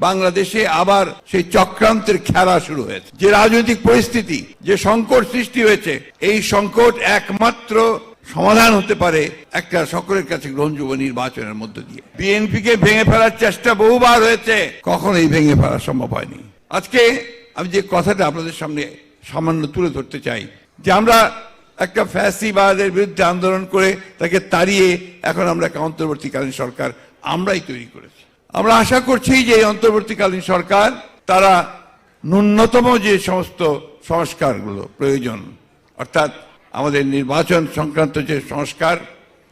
বাংলাদেশে আবার সেই চক্রান্তের খেলা শুরু হয়েছে। যে রাজনৈতিক পরিস্থিতি, যে সংকট সৃষ্টি হয়েছে, এই সংকট একমাত্র সমাধান হতে পারে একটা সকলের কাছে গ্রহণযোগ্য নির্বাচনের মধ্য দিয়ে। বিএনপিকে ভেঙে ফেলার চেষ্টা বহুবার হয়েছে, কখনোই ভেঙে ফেলা সম্ভব হয়নি। আজকে আমি যে কথাটা আপনাদের সামনে সামান্য তুলে ধরতে চাই, যে আমরা একটা ফ্যাসিবাদের বিরুদ্ধে আন্দোলন করে তাকে তাড়িয়ে এখন আমরা একটা অন্তর্বর্তীকালীন সরকার আমরাই তৈরি করেছি। আমরা আশা করছি যে এই অন্তর্বর্তীকালীন সরকার তারা ন্যূনতম যে সমস্ত সংস্কারগুলো প্রয়োজন, অর্থাৎ আমাদের নির্বাচন সংক্রান্ত যে সংস্কার,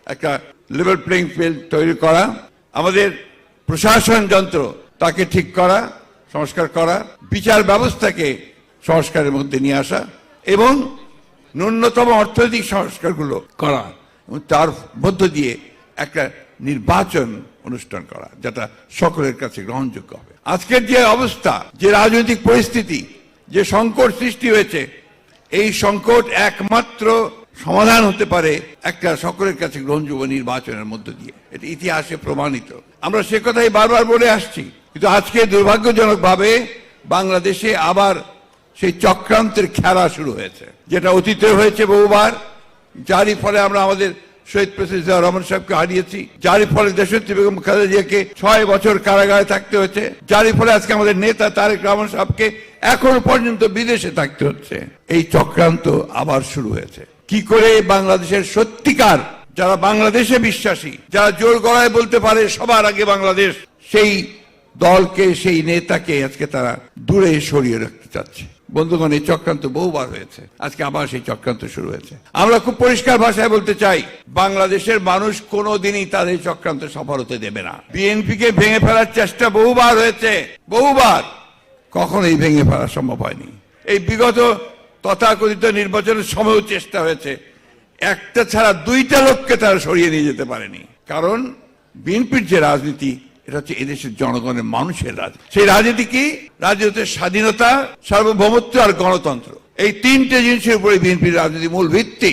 একটা লেভেল প্লেইং ফিল্ড তৈরি করা, আমাদের প্রশাসন যন্ত্র তাকে ঠিক করা, সংস্কার করা, বিচার ব্যবস্থাকে সংস্কারের মধ্যে নিয়ে আসা এবং ন্যূনতম অর্থনৈতিক সংস্কারগুলো করা এবং তার মধ্য দিয়ে একটা নির্বাচন অনুষ্ঠান করা যেটা সকলের কাছে গ্রহণযোগ্য হবে। আজকের যে অবস্থা, যে রাজনৈতিক পরিস্থিতি, যে সংকট সৃষ্টি হয়েছে, এই সংকট একমাত্র সমাধান হতে পারে একটা সকলের কাছে গ্রহণযোগ্য নির্বাচনের মধ্য দিয়ে। এটা ইতিহাসে প্রমাণিত। আমরা সে কথাই বারবার বলে আসছি, কিন্তু আজকে দুর্ভাগ্যজনকভাবে বাংলাদেশে আবার সেই চক্রান্তের খেলা শুরু হয়েছে, যেটা অতীতে হয়েছে বহুবার, যারই ফলে আমরা আমাদের শহীদ প্রেসিডেন্ট জিয়াউর রহমান সাহেবকে হারিয়েছি, যারই ফলে দেশনেত্রী বেগম খালেদা জিয়াকে 6 বছর কারাগারে থাকতে হয়েছে, যারই ফলে আজকে আমাদের নেতা তারেক রহমান সাহেবকে এখনো পর্যন্ত বিদেশে থাকতে হচ্ছে। এই চক্রান্ত আবার শুরু হয়েছে। কি করে বাংলাদেশের সত্যিকার যারা বাংলাদেশে বিশ্বাসী, যারা জোর গলায় বলতে পারে সবার আগে বাংলাদেশ, সেই দলকে, সেই নেতাকে আজকে তারা দূরে সরিয়ে রাখতে চাচ্ছে। বন্ধুগণ, এই চক্রান্ত বহুবার হয়েছে, আজকে আবার সেই চক্রান্ত শুরু হয়েছে। আমরা খুব পরিষ্কার ভাষায় বলতে চাই, বাংলাদেশের মানুষ কোনোদিনই তাদের চক্রান্ত সফল হতে দেবে না। বিএনপিকে ভেঙে ফেলার চেষ্টা বহুবার হয়েছে, বহুবার, কখনোই ভেঙে ফেলা সম্ভব হয়নি। এই বিগত তথাকথিত নির্বাচনের সময়ও চেষ্টা হয়েছে, একটা ছাড়া 2টা লোককে তারা সরিয়ে নিয়ে যেতে পারেনি। কারণ বিএনপির যে রাজনীতি, এটা হচ্ছে এদেশের জনগণের, মানুষের রাজনীতি। সেই রাজনীতি কি? রাজনীতির স্বাধীনতা, সার্বভৌমত্ব আর গণতন্ত্র। এই 3টে জিনিসের উপরে বিএনপির রাজনীতি মূল ভিত্তি।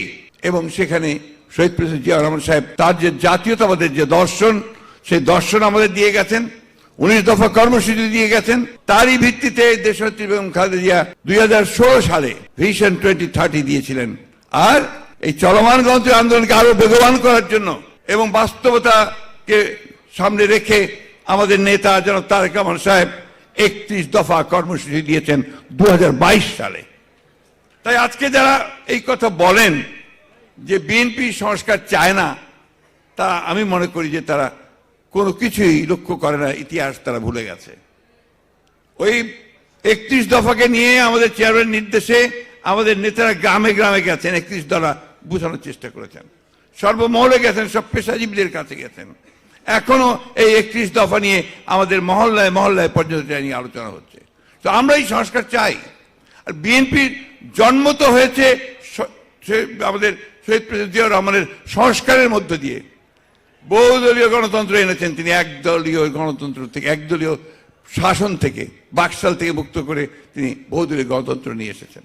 এবং সেখানে শহীদ প্রেসিডেন্ট জিয়াউর রহমান সাহেব তার যে জাতীয়তাবাদের যে দর্শন, সেই দর্শন আমাদের দিয়ে গেছেন, 19 দফা কর্মসূচি দিয়ে গেছেন। তারই ভিত্তিতে দেশনেত্রী বেগম খালেদা জিয়া 2016 সালে ভিশন 2030 দিয়েছিলেন। আর এই চলমান গণতন্ত্র আন্দোলনকে আরো বেগবান করার জন্য এবং বাস্তবতাকে সামনে রেখে আমাদের নেতা জনাব তারেক রহমান সাহেব 31 দফা কর্মসূচি দিয়েছেন 2022 সালে। তাই আজকে যারা এই কথা বলেন যে বিএনপি সংস্কার চায় না, তা আমি মনে করি যে তারা কোনো কিছুই লক্ষ্য করে না, ইতিহাস তারা ভুলে গেছে। ওই 31 দফাকে নিয়ে আমাদের চেয়ারম্যান নির্দেশে আমাদের নেতারা গ্রামে গ্রামে গেছেন, 31 দফা বোঝানোর চেষ্টা করেছেন, সর্বমহলে গেছেন, সব পেশাজীবীদের কাছে গেছেন। এখনো এই 31 দফা নিয়ে আমাদের মহল্লায় মহল্লায় পর্যন্ত নিয়ে আলোচনা হচ্ছে। তো আমরা এই সংস্কার চাই। আর বিএনপির জন্ম তো হয়েছে আমাদের শহীদ প্রেসিডেন্ট জিয়াউর রহমানের সংস্কারের মধ্য দিয়ে। বহুদলীয় গণতন্ত্র এনেছেন তিনি, একদলীয় গণতন্ত্র থেকে, একদলীয় শাসন থেকে, বাকশাল থেকে মুক্ত করে তিনি বহুদলীয় গণতন্ত্র নিয়ে এসেছেন।